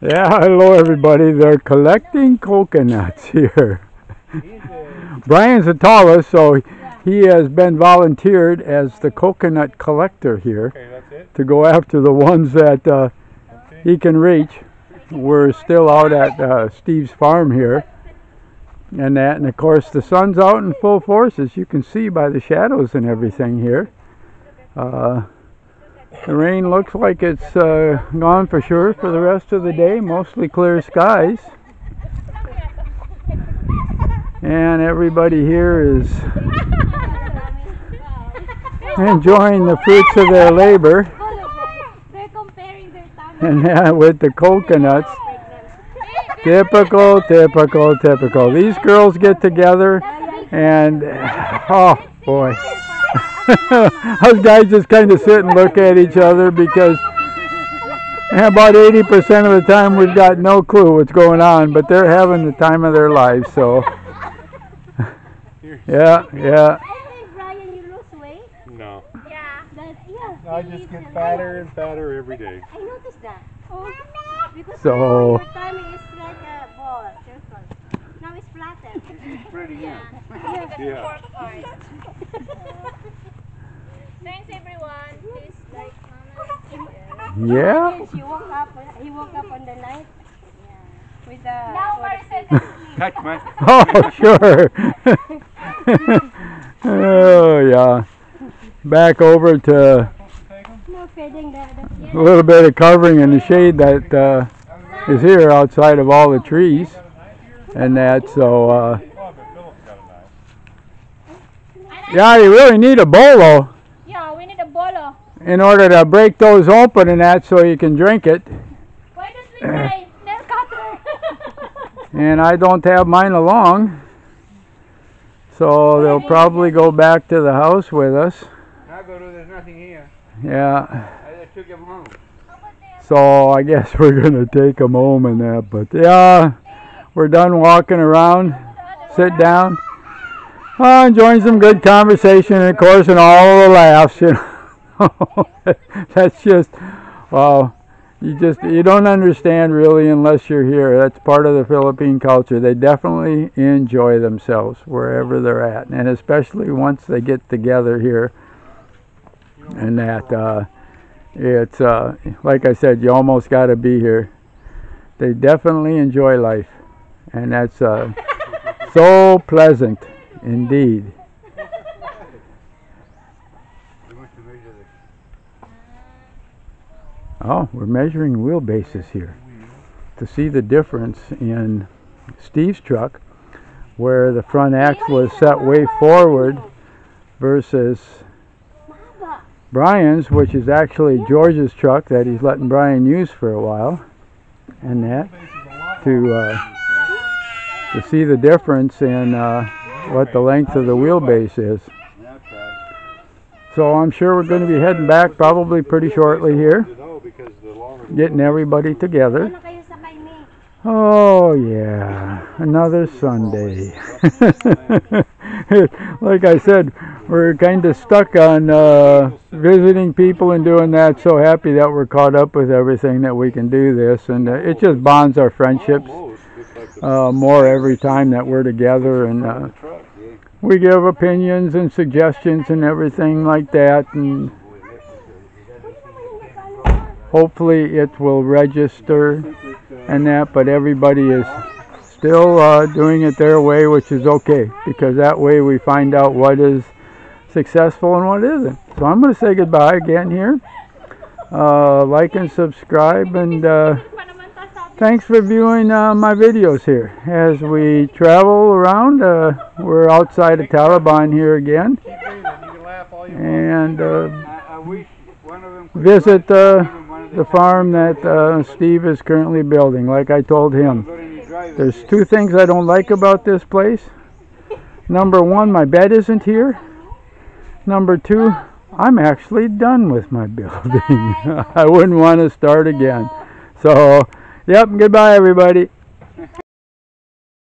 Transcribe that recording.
Yeah, hello everybody. They're collecting coconuts here. Brian's the tallest, so he has been volunteered as the coconut collector here to go after the ones that he can reach. We're still out at Steve's farm here, and of course the sun's out in full force, as you can see by the shadows and everything here. The rain looks like it's gone for sure for the rest of the day, mostly clear skies. And everybody here is enjoying the fruits of their labor. And with the coconuts. Typical, typical, typical. These girls get together and, oh boy. Us guys just kind of sit and look at each other because about 80% of the time we've got no clue what's going on, but they're having the time of their lives, so. Yeah. Brian, you lose weight? No. Yeah. I just get fatter and fatter every day. I noticed that. Oh, because So. your tummy is like a ball, circle. Now it's flatter. It's pretty, yeah. Yeah. Thanks everyone. Please like, comment. Yeah. He woke up on the night. Yeah. With the. Now Maricel. Catch man. Oh, sure. Oh, yeah. Back over to No feeding a little bit of covering in the shade that is here outside of all the trees and that, so yeah, you really need a bolo Yeah, we need a bolo. in order to break those open and that so you can drink it. Why don't we try nail cutter? And I don't have mine along, so they'll probably go back to the house with us. I go to, there's nothing here. Yeah. I just took him home. So I guess we're going to take them home and that, but yeah, we're done walking around. Sit down. Enjoying some good conversation, and of course, and all the laughs, you know. That's just, wow, you don't understand really unless you're here. That's part of the Philippine culture. They definitely enjoy themselves wherever they're at, and especially once they get together here. And that, it's, like I said, you almost got to be here. They definitely enjoy life, and that's so pleasant indeed. Oh, we're measuring wheelbases here to see the difference in Steve's truck, where the front axle is set way forward, versus Brian's, which is actually George's truck that he's letting Brian use for a while, and that to see the difference in what the length of the wheelbase is. So I'm sure we're going to be heading back probably pretty shortly here, getting everybody together. Oh yeah, another Sunday. Like I said, we're kind of stuck on visiting people and doing that. So happy that we're caught up with everything that we can do this, and it just bonds our friendships more every time that we're together, and we give opinions and suggestions and everything like that, and hopefully it will register and that, but everybody is still doing it their way, which is okay, because that way we find out what is successful and what isn't. So I'm going to say goodbye again here. Like and subscribe, and thanks for viewing my videos here. As we travel around, we're outside of Taliban here again, and visit the farm that Steve is currently building. Like I told him, there's two things I don't like about this place. Number one, my bed isn't here. Number two, I'm actually done with my building. I wouldn't want to start again. So, yep, goodbye everybody.